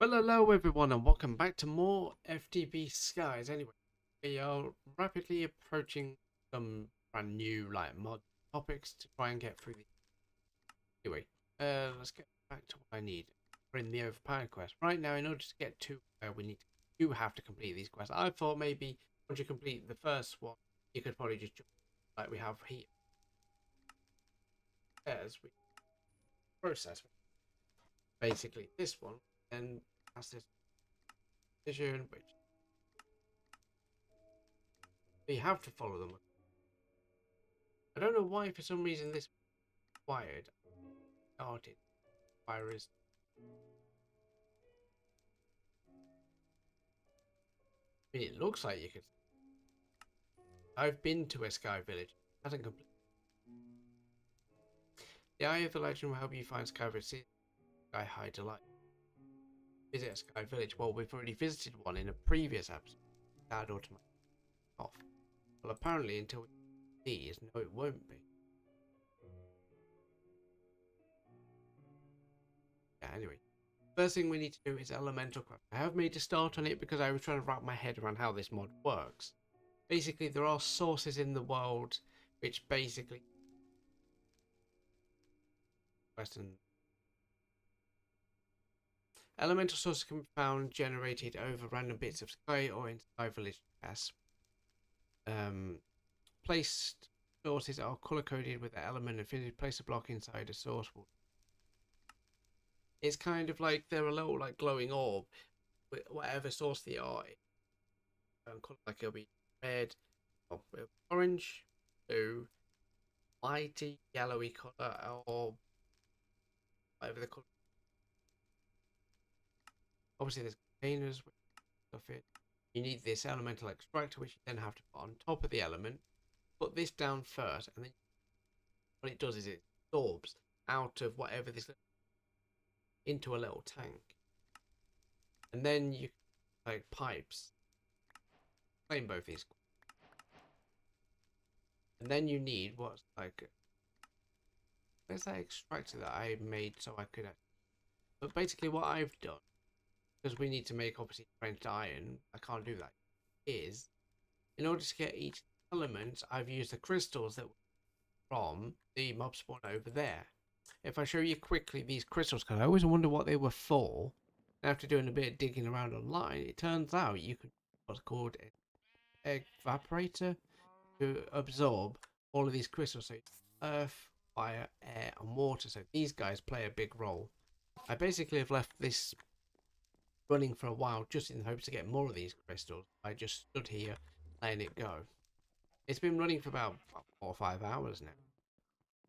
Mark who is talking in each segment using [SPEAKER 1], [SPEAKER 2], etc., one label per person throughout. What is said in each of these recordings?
[SPEAKER 1] Well, hello everyone, and welcome back to more FTB Skies. Anyway, we are rapidly approaching some brand new mod topics to try and get through the. Anyway, let's get back to what I need. We're in the OverPowered quest right now. In order to get to where we need, you have to complete these quests. I thought maybe once you complete the first one, you could probably just jump like we have here as we process basically this one, and that's this decision which we have to follow them. I don't know why, for some reason, this required started virus. I mean, it looks like you could. I've been to a Sky Village. It hasn't completed. The Eye of the Legend will help you find Sky Village. Sky High Delight. Visit a Sky Village. Well, we've already visited one in a previous episode. That automatically off. Well, apparently, until we see, no, it won't be. Yeah. Anyway, first thing we need to do is elemental craft. I have made a start on it because I was trying to wrap my head around how this mod works. Basically, there are sources in the world which basically Western elemental sources can be found generated over random bits of sky or in Sky Village gas. Placed sources are color coded with the element affinity. Place a block inside a source. It's kind of like they're a little like glowing orb, whatever source they are. Like it'll be red, orange, blue, lighty yellowy color, or whatever the color. Obviously, there's containers with stuff in. You need this elemental extractor, which you then have to put on top of the element. Put this down first, and then what it does is it absorbs out of whatever this into a little tank, and then you like pipes. Explain both these, and then you need what's like. Where's that extractor that I made so I could? But basically, what I've done, because we need to make obviously French iron, I can't do that. Is in order to get each element, I've used the crystals that from the mob spawn over there. If I show you quickly these crystals, because I always wonder what they were for, after doing a bit of digging around online, it turns out you could what's called an evaporator to absorb all of these crystals. So earth, fire, air, and water. So these guys play a big role. I basically have left this running for a while just in the hopes to get more of these crystals. I just stood here letting it go. It's been running for about 4 or 5 hours now.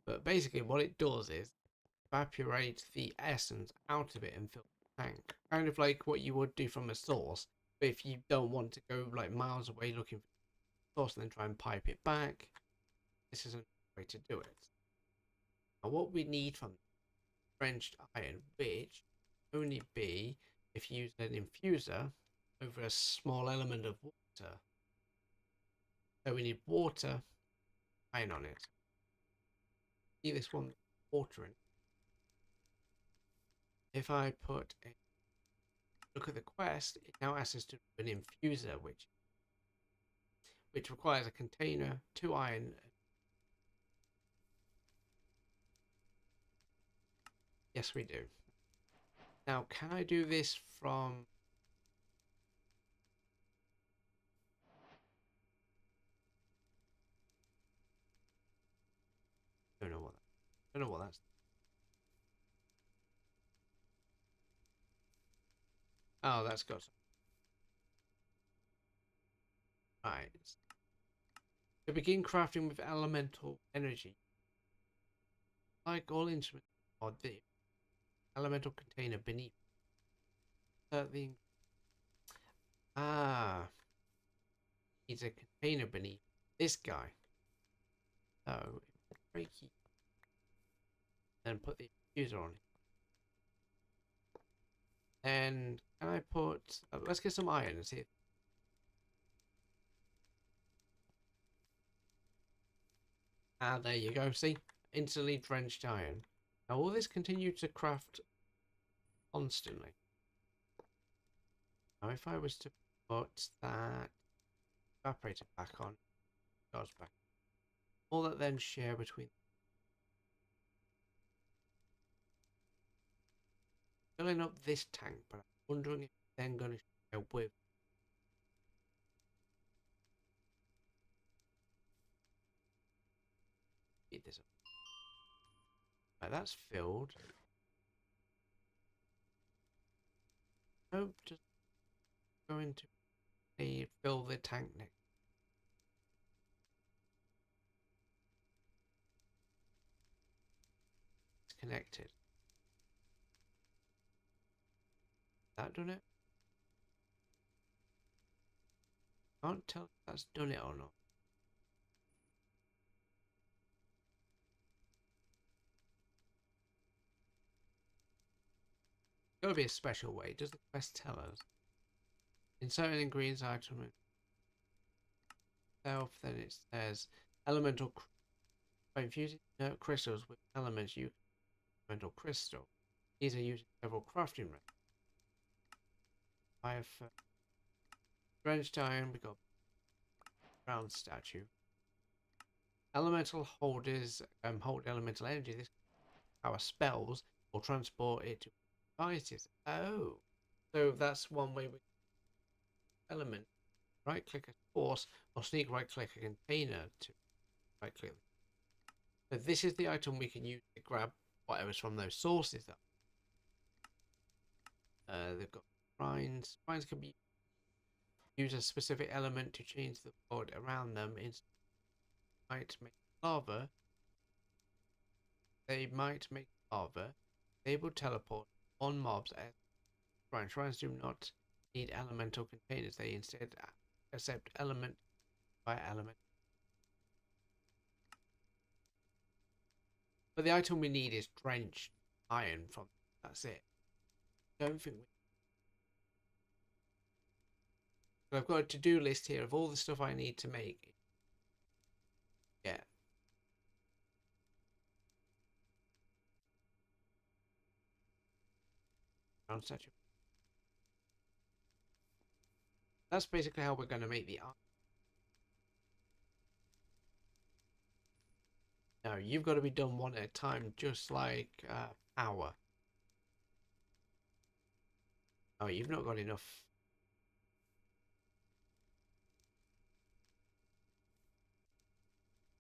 [SPEAKER 1] But basically what it does is evaporate the essence out of it and fill the tank. Kind of like what you would do from a source. But if you don't want to go like miles away looking for the source and then try and pipe it back, this is a way to do it. Now what we need from drenched iron, which only be if you use an infuser over a small element of water. So we need water, iron on it. See this one, water in. If I put a look at the quest, it now asks us to do an infuser, which requires a container, 2 iron. Yes, we do. Now, can I do this from? Don't know what. Don't know what that's. Oh, that's got. Right. To begin crafting with elemental energy, like all instruments, or the elemental container beneath. The needs a container beneath this guy. So break it and put the diffuser on it. And can I put? Let's get some iron and see. There you go. See, instantly drenched iron. Now will this continue to craft constantly? Now, if I was to put that evaporator back on, goes back, all that then share between filling up this tank, but I'm wondering if it's then going to share with. Speed this up. Right, that's filled. Nope, just going to fill the tank next. It's connected. That done it? Can't tell if that's done it or not. Gotta be a special way. Does the quest tell us? Insert an ingredients item itself, then it says elemental. By infusing inert crystals with elements, you elemental crystal. These are used in several crafting ranges. I have drenched iron. We got brown statue. Elemental holders hold elemental energy. This power spells or transport it to devices. Oh, so that's one way we element. Right click a source or sneak right click a container to right click. So this is the item we can use to grab whatever's from those sources. They've got shrines. Shrines can be use a specific element to change the world around them. Might make lava. They might make lava. They will teleport on mobs as shrines. Shrines do not need elemental containers. They instead accept element by element. But the item we need is drenched iron from. That's it. Don't think we. So I've got a to-do list here of all the stuff I need to make. Yeah. Round statue. That's basically how we're going to make the art. No, you've got to be done one at a time, just like power. Oh, you've not got enough.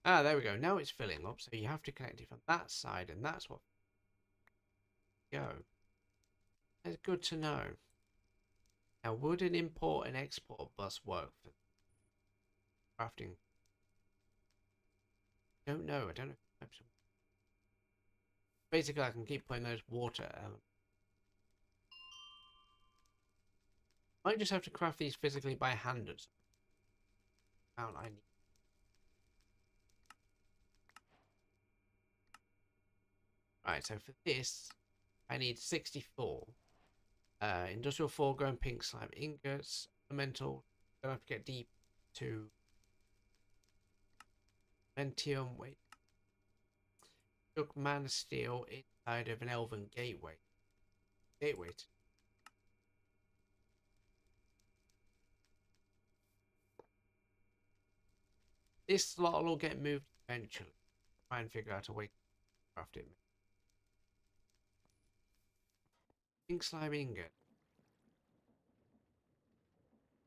[SPEAKER 1] Ah, there we go. Now it's filling up, so you have to connect it from that side, and that's what. Go. That's good to know. Now, would an import and export bus work for crafting? Don't know. I don't know. Basically, I can keep putting those water elements. Might just have to craft these physically by hand. Amount I need. Right, so for this, I need 64. Industrial foreground pink slime ingots, elemental. Don't have to get deep to Mentium. Wait, took man steel inside of an elven gateway. This slot will get moved eventually. Try and figure out a way to craft it. Pink slime ingot.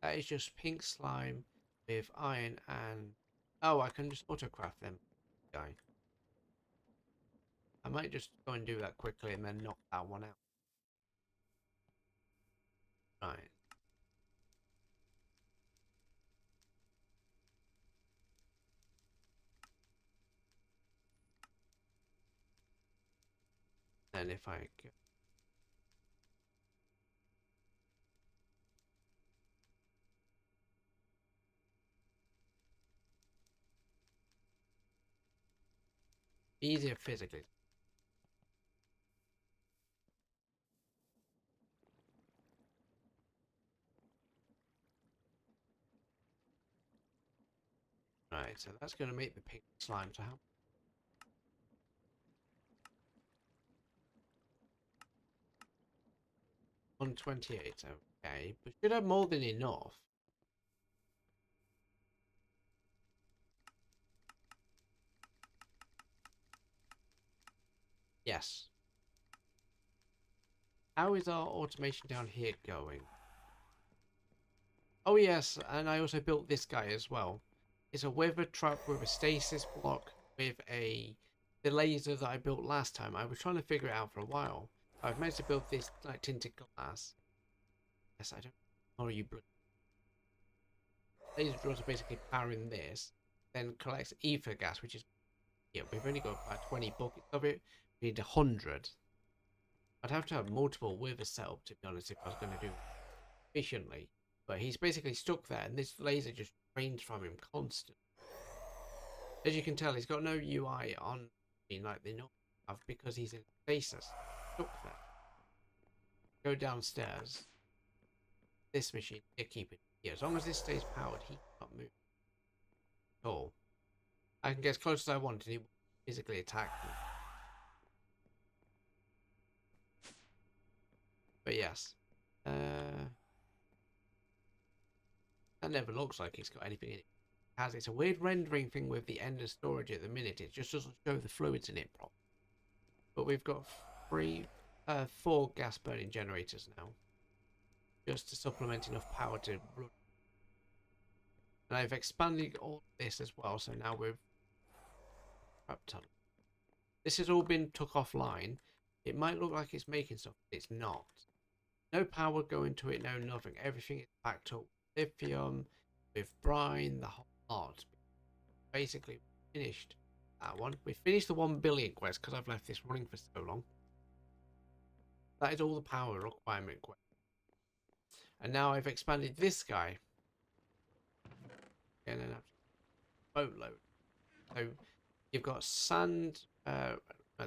[SPEAKER 1] That is just pink slime with iron and... Oh, I can just autocraft them. Guy. I might just go and do that quickly and then knock that one out. Right. Then if I go... Easier physically. Right, so that's going to make the pink slime to help. 128, okay. But should have more than enough. Yes. How is our automation down here going? Oh yes, and I also built this guy as well. It's a weather truck with a stasis block with the laser that I built last time. I was trying to figure it out for a while. I've managed to build this like tinted glass. Yes, I don't know you blue. Laser drills are basically powering this, then collects ether gas, which is yeah, we've only got about 20 buckets of it. We need 100. I'd have to have multiple weather set up to be honest if I was going to do it efficiently. But he's basically stuck there, and this laser just drains from him constantly. As you can tell, he's got no UI on like they normally have because he's in stasis. Stuck there. Go downstairs. This machine, you keep it here. As long as this stays powered, he cannot move at all. I can get as close as I want and he will physically attack me. But yes. That never looks like it's got anything in it. It's a weird rendering thing with the ender storage at the minute. It just doesn't show the fluids in it properly. But we've got 4 gas burning generators now, just to supplement enough power to run. And I've expanded all this as well, so now we've this has all been took offline. It might look like it's making stuff, but it's not. No power going to it, no nothing. Everything is backed up with lithium, with brine, the whole lot. Basically finished that one. We finished the 1 billion quest because I've left this running for so long. That is all the power requirement quest. And now I've expanded this guy. And then boatload. So you've got sand. The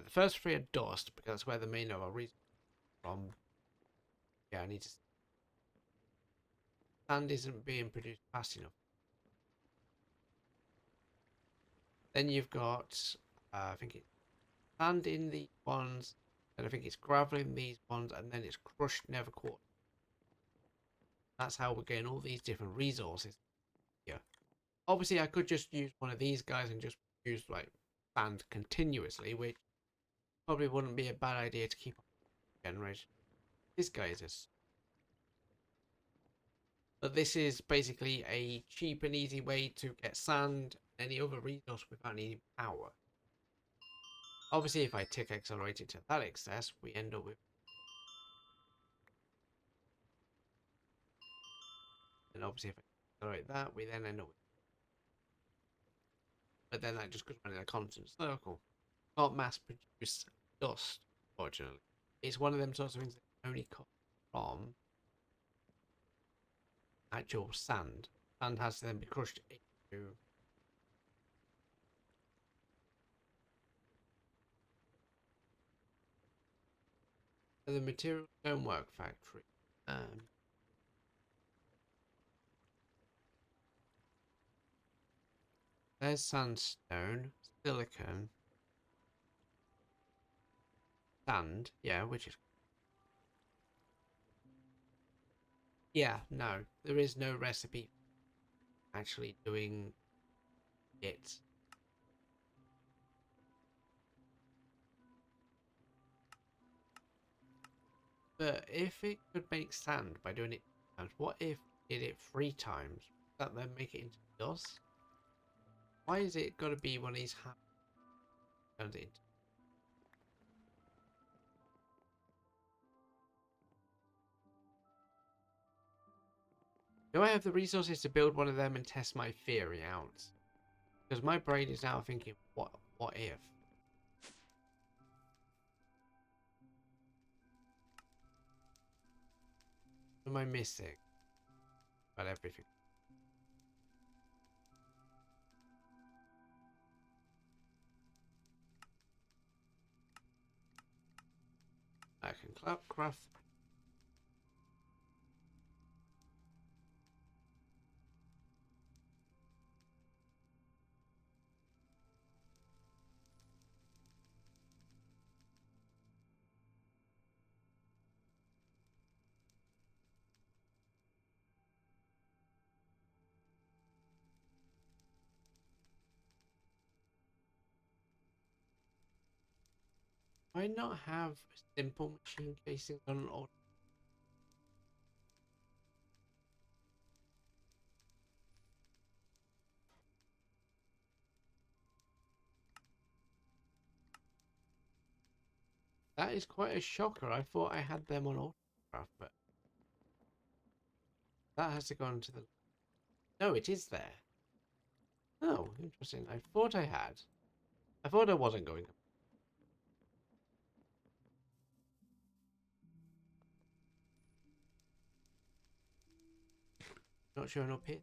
[SPEAKER 1] first 3 are dust because that's where the main of our reason from. Yeah, I need to. Sand isn't being produced fast enough. Then you've got, I think it's sand in these ones, and I think it's gravel in these ones, and then it's crushed nether quartz. That's how we're getting all these different resources. Yeah. Obviously, I could just use one of these guys and just use like sand continuously, which probably wouldn't be a bad idea to keep on generation. This guy is a. But this is basically a cheap and easy way to get sand and any other resource without needing power. Obviously, if I tick accelerated to that excess, we end up with. And obviously, if I accelerate that, we then end up with. But then that just goes around in a constant circle. Can't mass produce dust, fortunately. It's one of them sorts of things that only come from actual sand. Sand has to then be crushed into the material stonework factory. There's sandstone, silicon, sand, yeah, which is. Yeah, no, there is no recipe actually doing it. But if it could make sand by doing it 2 times, what if it did it 3 times? Would that then make it into dust? Why is it got to be one of these turns it into? Do I have the resources to build one of them and test my theory out? Because my brain is now thinking, what if? What am I missing about everything? I can craft. I not have simple machine casing on auto? That is quite a shocker. I thought I had them on autograph, but that has to go into the... No, it is there. Oh, interesting. I thought I had. I thought I wasn't going to. Not showing up here.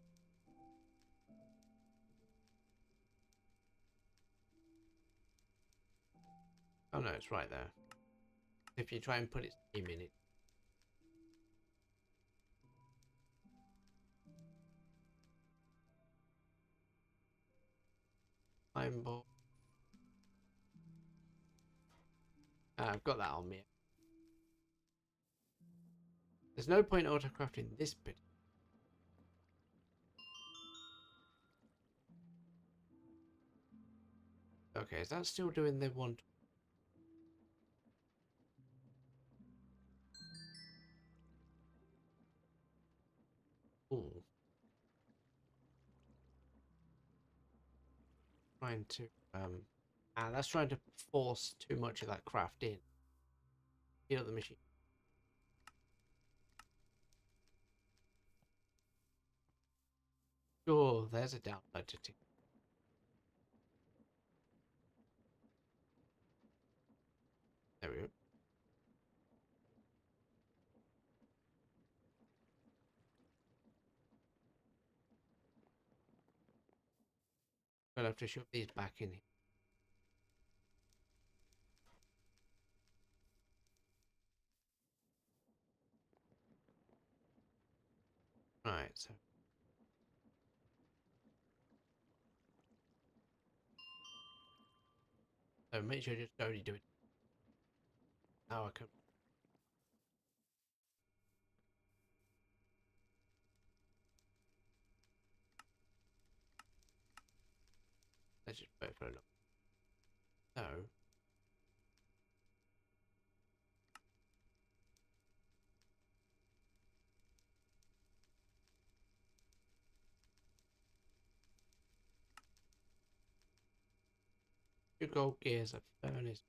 [SPEAKER 1] Oh no, it's right there. If you try and put its name in it. I'm bored. I've got that on me. There's no point autocrafting this bit. Okay, is that still doing the one? Ooh. Trying to that's trying to force too much of that craft in. Heal the machine. Oh, there's a downside to it. There we go. I'll have to shove these back in here. Right, so make sure you just only do it. Now I can. Let's just wait for a look. So your gold gears are furnace.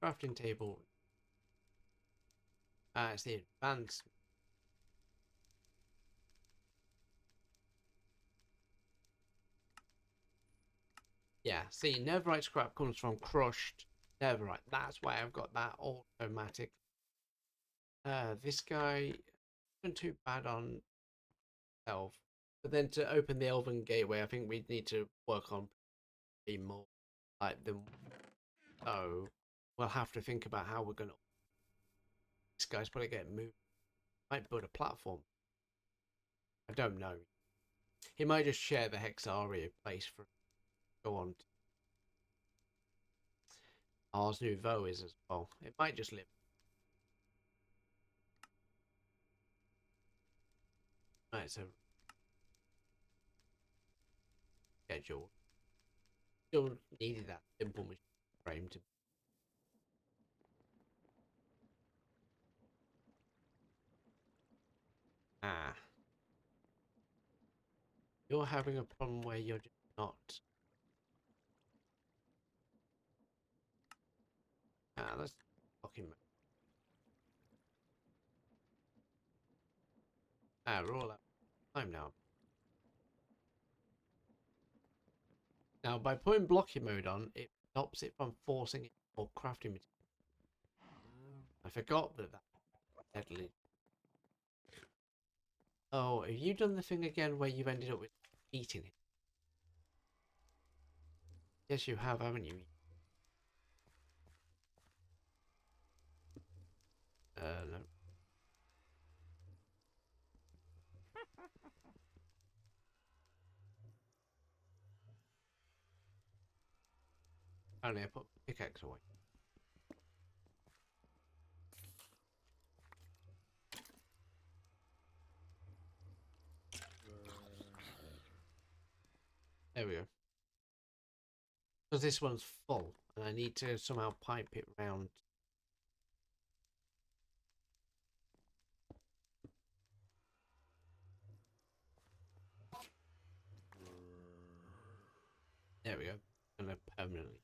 [SPEAKER 1] Crafting table. It's the advanced. Yeah, see, netherite scrap comes from crushed netherite. That's why I've got that automatic. This guy isn't too bad on elf, but then to open the elven gateway, I think we'd need to work on be more like them. So we'll have to think about how we're gonna. This guy's probably getting moved. Might build a platform. I don't know. He might just share the Hexaria place for go on. Ars Nouveau is as well. It might just live. Right, so schedule. Still needed that simple machine frame to. Ah. You're having a problem where you're just not. That's fucking. We're all out of time now. Now, by putting blocking mode on, it stops it from forcing it or crafting material. I forgot that deadly. Oh, have you done the thing again where you've ended up with eating it? Yes, you have, haven't you? No. Only I put pickaxe away. There we go. Because this one's full, and I need to somehow pipe it round. There we go. And permanently.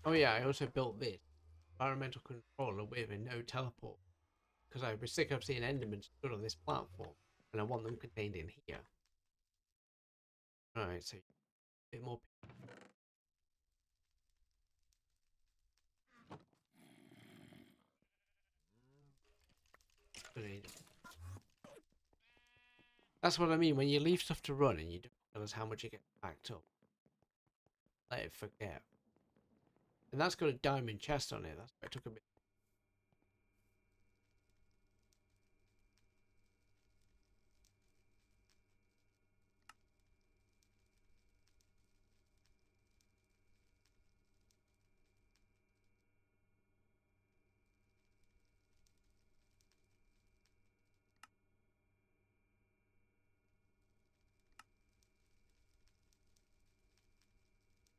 [SPEAKER 1] Oh yeah, I also built this environmental controller with a no teleport. Because I was sick of seeing Endermen stood on this platform, and I want them contained in here. Alright, so a bit more. That's what I mean, when you leave stuff to run and you don't tell us how much it gets packed up. Let it forget. And that's got a diamond chest on it, that's why it took a bit.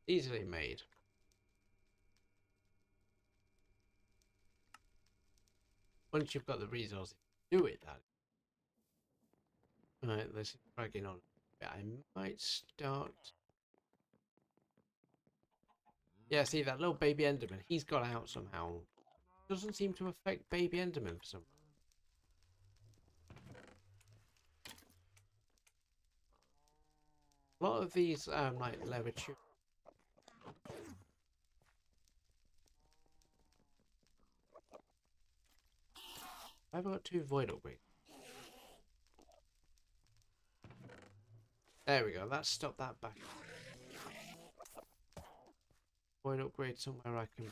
[SPEAKER 1] Easily made. Once you've got the resources to do it, that. Alright, let's dragging on. I might start. Yeah, see that little baby Enderman, he's got out somehow. Doesn't seem to affect baby Enderman for some. A lot of these like leather tube. I've got 2 void upgrades. There we go, that stopped that back. Void upgrade somewhere I can.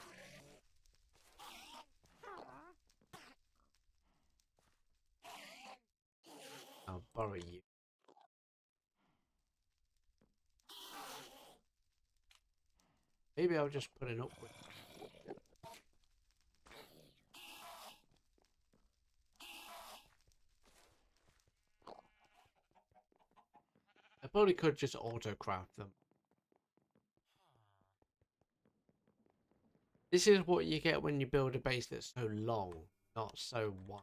[SPEAKER 1] I'll borrow you. Maybe I'll just put an upgrade. I probably could just auto craft them. This is what you get when you build a base that's so long, not so wide.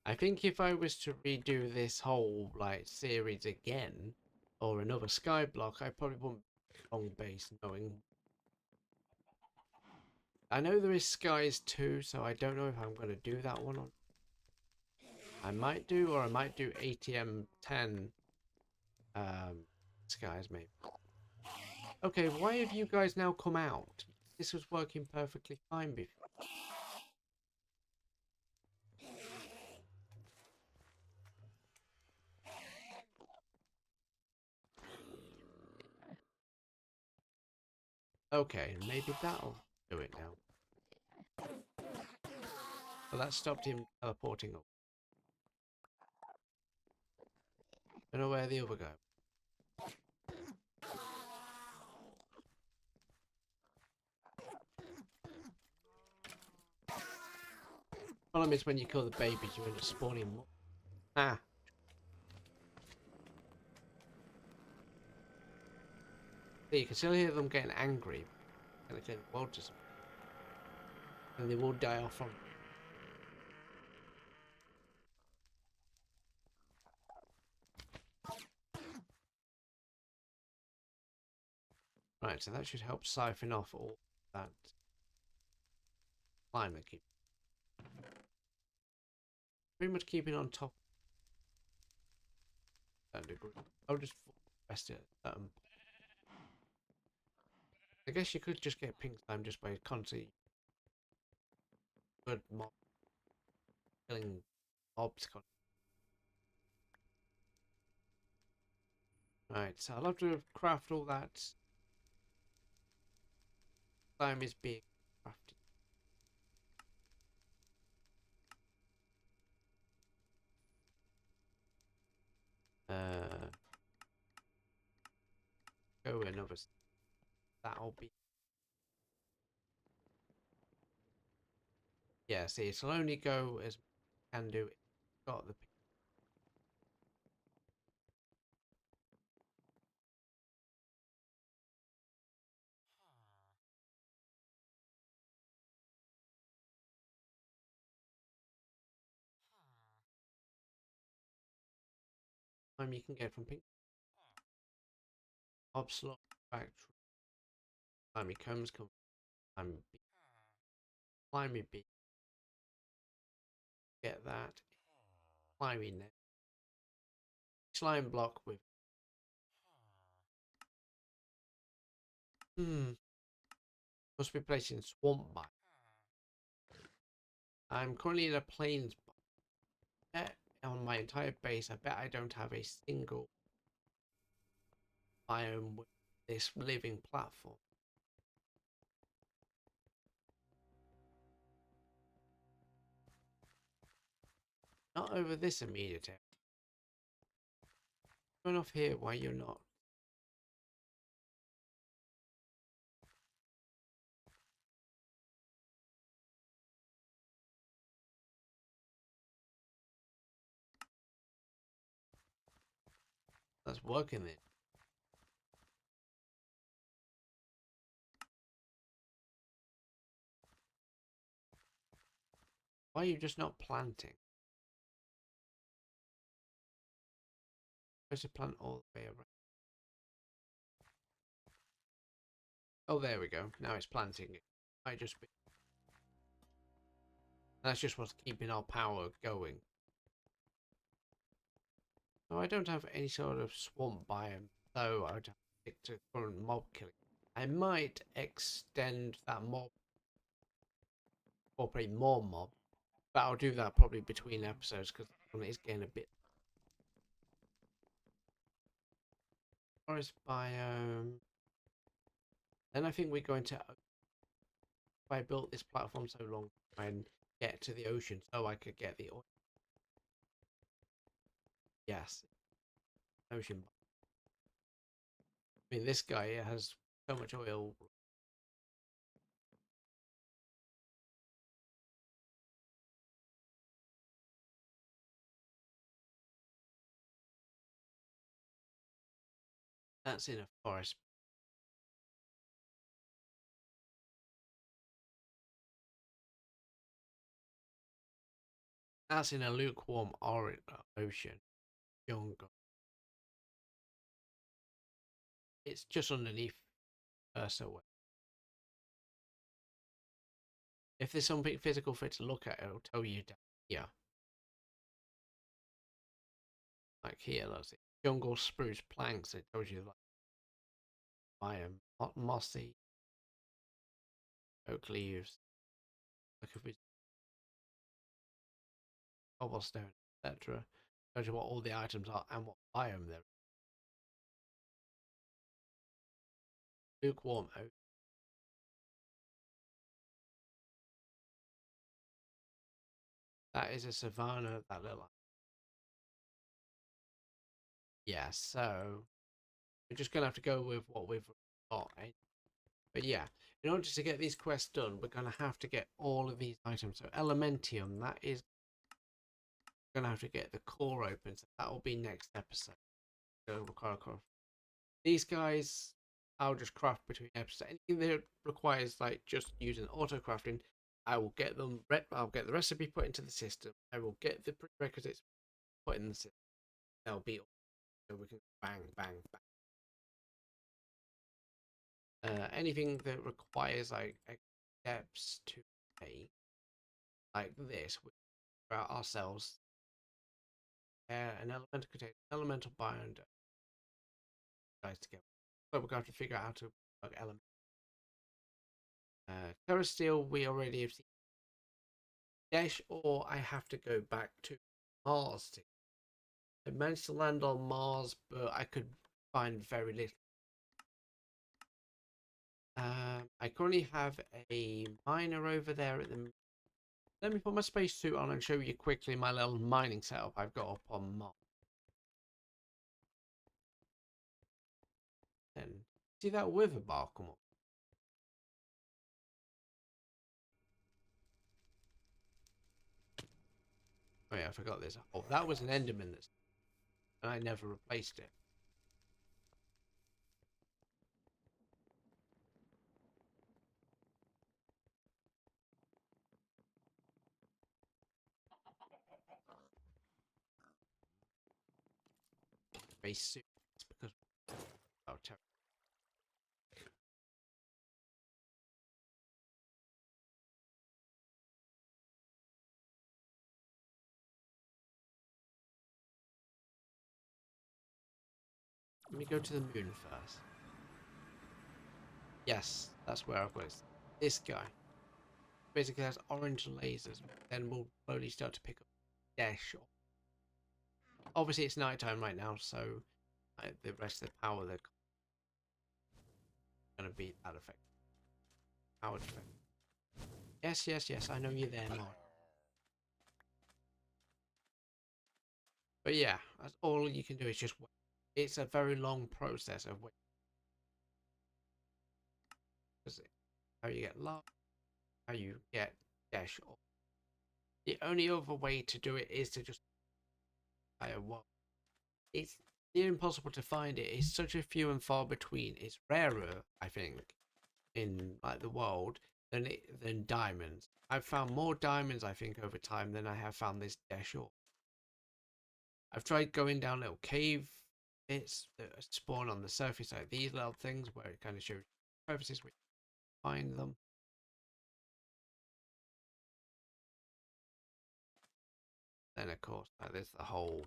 [SPEAKER 1] I think if I was to redo this whole like series again, or another skyblock, I probably wouldn't long base knowing. I know there is skies too, so I don't know if I'm going to do that one on. I might do, or I might do ATM 10 skies maybe. Okay, why have you guys now come out? This was working perfectly fine before. Okay, maybe that'll do it now. Well, that stopped him teleporting up. Don't know where the other go. Problem is when you kill the babies, you end up spawning more. Ah. So you can still hear them getting angry. And they get world to something. And they will die off from. Right, so that should help siphon off all that slime that keep. Pretty much keeping on top. I'll just rest it. I guess you could just get pink slime just by constantly good mob killing mobs. Right, so I'll have to craft all that slime is being crafted. Go another. That'll be. Yeah, see, it'll only go as can do. Got the. Time you can get from pink. Obslot factory. Slimy combs come. Slimy bee. Get that. Slimy net. Slime block with. Must be placed in swamp biome. I'm currently in a plains biome. On my entire base, I bet I don't have a single biome with this living platform. Not over this immediate area. Going off here, why you're not? That's working then. Why are you just not planting? Supposed to plant all the way around. Oh, there we go. Now it's planting it. Might just be. That's just what's keeping our power going. No, I don't have any sort of swamp biome, so I would have to stick to current mob killing. I might extend that mob, incorporate more mob, but I'll do that probably between episodes because it's getting a bit. Forest biome. Then I think we're going to. If I built this platform so long, try and get to the ocean so I could get the oil. Yes, ocean. I mean, this guy has so much oil. That's in a forest. That's in a lukewarm ocean. Jungle. It's just underneath Ursa. If there's something physical for it to look at, it'll tell you down here. Like here, let's see. Jungle spruce planks. It tells you like biome, mossy, oak leaves. Look if we cobblestone, etc. Tells you what all the items are and what biome they're in. Lukewarm oak. That is a savanna. That little. Yeah. So we're just gonna have to go with what we've got. Eh? But yeah, in order to get these quests done, we're gonna have to get all of these items. So Elementium, that is gonna have to get the core open. So that will be next episode. So these guys, I'll just craft between episodes. Anything that requires like just using auto crafting, I will get them. I'll get the recipe put into the system. I will get the prerequisites put in the system. They'll be all. So we can bang, bang, bang. Anything that requires like steps to make, like this, for ourselves. An elemental container, elemental bind guys together. So we're going to have to figure out how to work element. Terra Steel, we already have seen. Dash, or I have to go back to Mars. I managed to land on Mars, but I could find very little. I currently have a miner over there at the. Let me put my spacesuit on and show you quickly my little mining setup I've got up on Mars. Then see that wither bar come up? Oh yeah, I forgot this. Oh, that was an Enderman that's, and I never replaced it. Spacesuit because oh, let me go to the moon first. Yes, that's where I've got it. This guy basically has orange lasers. Then we'll slowly start to pick up dash. Obviously, it's nighttime right now, so the rest of the power they're going to be that effect. Power effect. Yes, yes, yes. I know you're there, Mod. But yeah, that's all you can do is just wait. It's a very long process of wait. How you get love, how you get dash. The only other way to do it is to just hire one. It's near impossible to find it. It's such a few and far between. It's rarer, I think, in like the world than diamonds. I've found more diamonds, I think, over time than I have found this dash ore. I've tried going down little cave bits that spawn on the surface, like these little things where it kind of shows surfaces where you find them. Then of course, there's the whole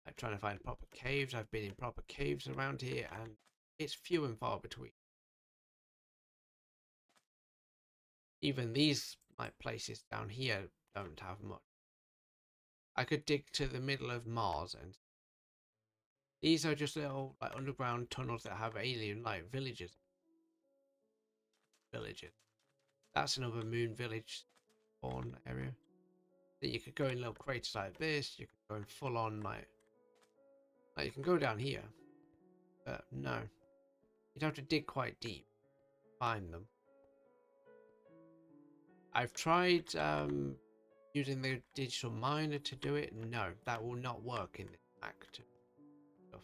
[SPEAKER 1] like trying to find proper caves. I've been in proper caves around here, and it's few and far between. Even these like places down here don't have much. I could dig to the middle of Mars, and these are just little like underground tunnels that have alien like villages. That's another moon village spawn area. That you could go in little craters like this. You could go in full on like you can go down here, but no, you'd have to dig quite deep to find them. I've tried using the digital miner to do it. No, that will not work in this pack. You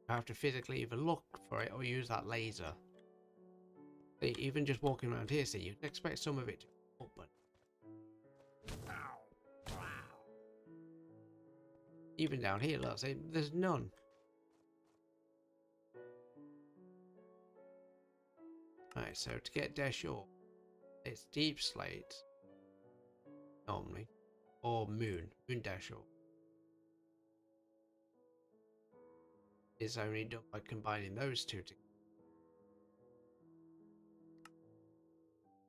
[SPEAKER 1] have to physically either look for it or use that laser. Even just walking around here, see, you'd expect some of it to be up, but even down here, look, see, there's none. Right, so to get dash ore, it's deep slate normally, or moon dash ore. Is only done by combining those two together.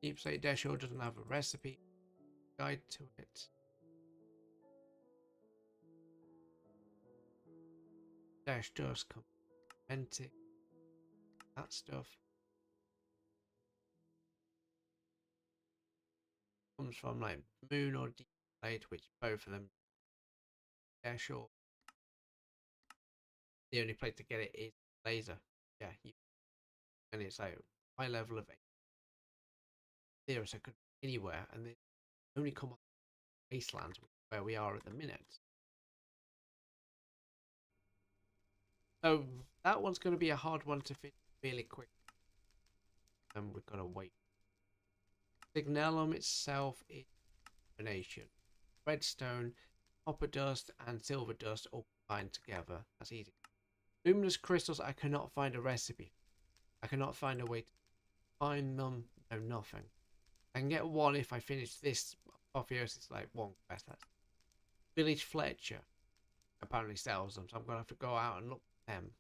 [SPEAKER 1] Deep slate dash ore doesn't have a recipe guide to it. Dash dust, comparted, that stuff comes from like moon or deep slate, which both of them dash ore. The only place to get it is laser. Yeah, and it's like high level of zero, so it could be anywhere, and they only come on wastelands where we are at the minute. So that one's going to be a hard one to fit really quick, and we're going to wait. Signalum itself is a nation. Redstone, copper dust, and silver dust all combined together. That's easy. Luminous crystals, I cannot find a recipe. I cannot find a way to find them. No, nothing. I can get one if I finish this apotheosis, like one quest. That's Village Fletcher apparently sells them, so I'm gonna have to go out and look for them.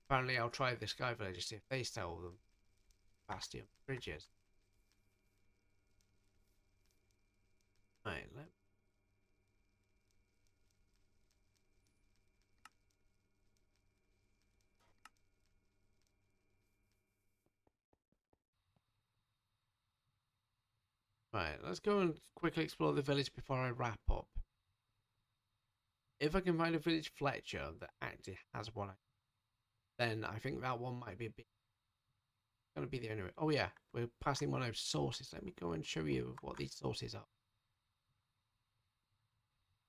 [SPEAKER 1] Apparently, I'll try the Sky Village to see if they sell them. Bastion bridges. Right, Right, let's go and quickly explore the village before I wrap up. If I can find a village Fletcher that actually has one, then I think that one might be a bit going to be the only way. Oh yeah, we're passing one of those sources. Let me go and show you what these sources are.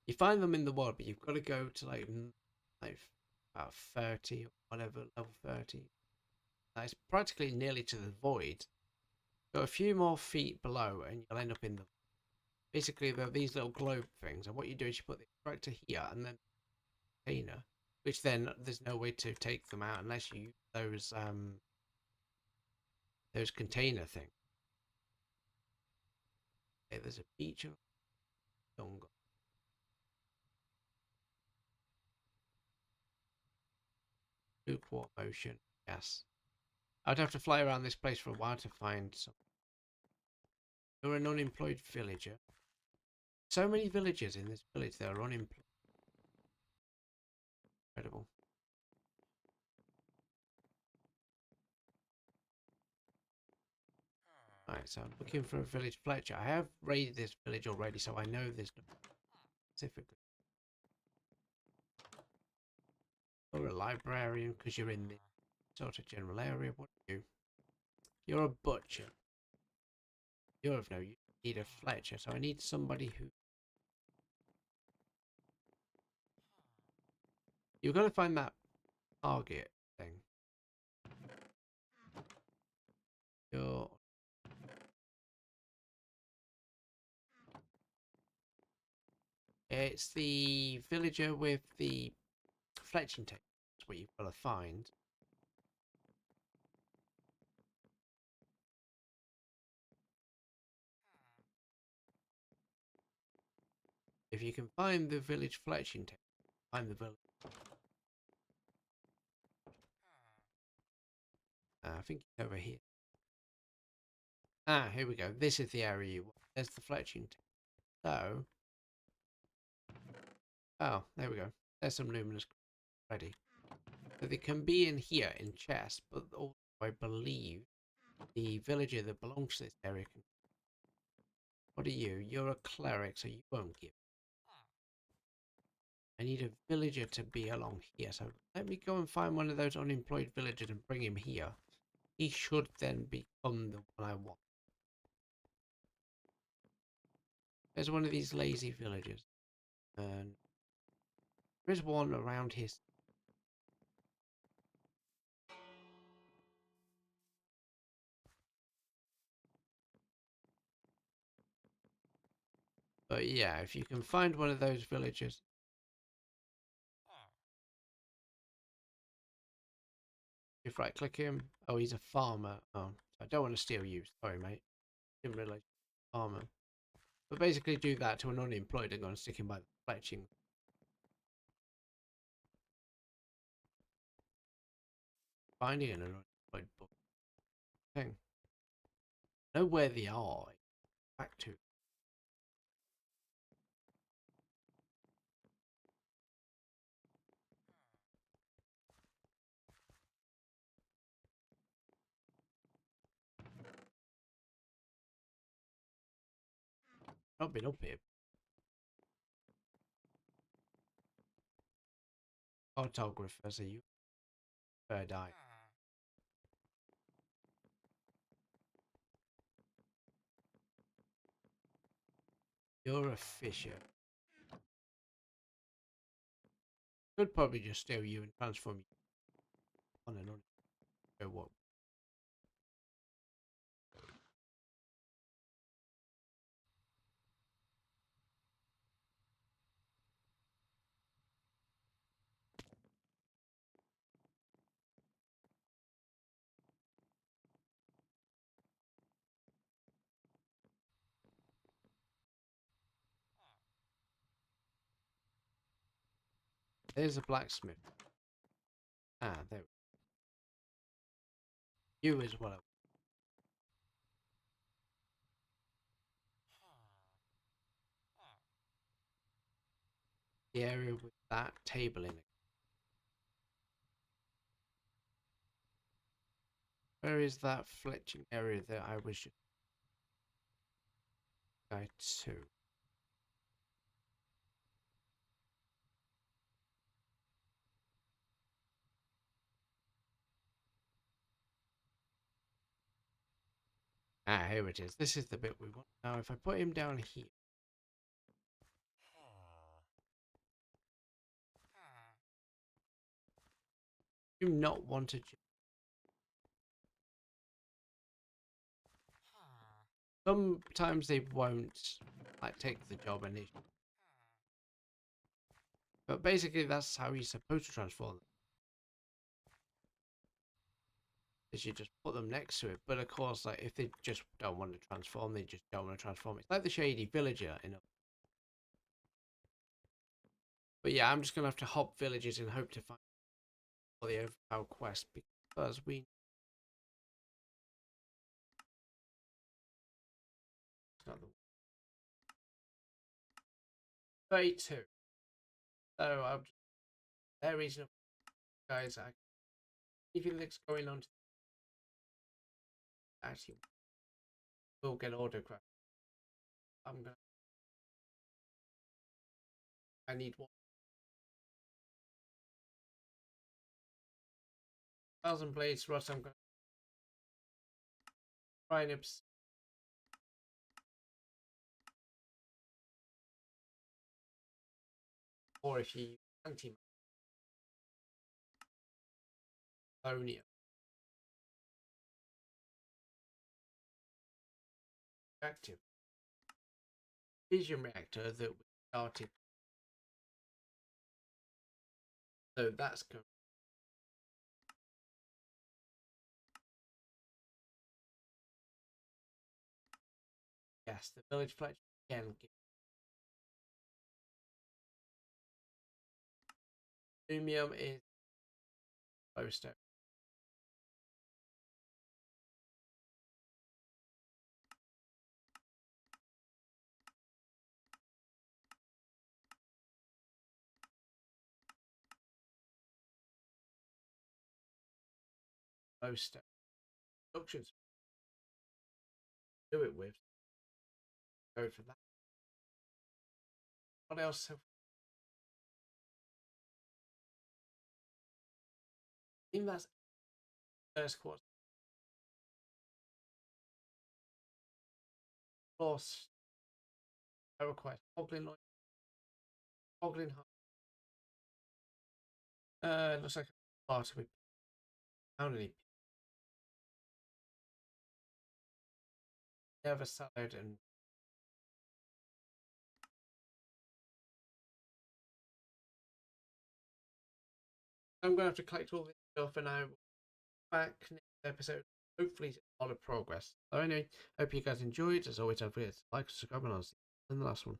[SPEAKER 1] You find them in the world, but you've got to go to like about 30 or whatever, level 30. That's practically nearly to the void. Go a few more feet below and you'll end up in the... Basically, there are these little globe things, and what you do is you put the extractor here and then the container, which then there's no way to take them out unless you use those container things. Okay, there's a beach of Donga. Lukewarm ocean, yes. I'd have to fly around this place for a while to find some. You're an unemployed villager. So many villagers in this village that are unemployed. Incredible. Right, so I'm looking for a village Fletcher. I have raided this village already, so I know there's no specifically. You're a librarian because you're in this sort of general area. What are you? You're a butcher. You're of no use. You need a Fletcher, so I need somebody who... You've got to find that target thing. You're... It's the villager with the fletching tape. That's what you've got to find. If you can find the village fletching tape, find the village. I think it's over here. Ah, here we go. This is the area you want. There's the fletching tape. So... Oh, there we go. There's some luminous ready. So they can be in here in chests, but also I believe the villager that belongs to this area can... What are you? You're a cleric, so you won't give. I need a villager to be along here, so let me go and find one of those unemployed villagers and bring him here. He should then become the one I want. There's one of these lazy villagers. And there is one around his... But yeah, if you can find one of those villagers... If right click him... Oh, he's a farmer. Oh, I don't want to steal you. Sorry, mate. Didn't realize farmer. But basically do that to an unemployed and go and stick him by the fletching. Finding an unemployed book thing. Know where they are. Back to... Not been up here. Cartographers, are you? Third eye. You're a fisher. Could probably just steal you and transform you on and on. Go what? There's a blacksmith. Ah, there. You as well. The area with that table in it. Where is that fletching area that I was just... Guy 2. Ah, here it is. This is the bit we want. Now, if I put him down here. Do not want to. Sometimes they won't like take the job initially. But basically, that's how you're supposed to transform them. Is you just put them next to it. But of course, like if they just don't want to transform, they just don't want to transform. It's like the shady villager, you know. But yeah, I'm just gonna have to hop villages and hope to find all the overpowered quest because we. 32. So I'm there reasonable guys. Anything that's going on actually will get autographed. I need 1,000 blades, Ross. I'm gonna try and or if you anti Ammonia active fission reactor that we started. So that's good. Yes, the village fletch again. Lumium is glowstone. Glowstone. Productions. Do it with. Go for that. What else have I think that's first quarter. Of course, I request Hoglin looks like a part with how many never salad and I'm gonna have to collect all this stuff and I will back next episode. Hopefully a lot of progress. So anyway, hope you guys enjoyed. As always, don't forget to like, subscribe, and I'll see you in the last one.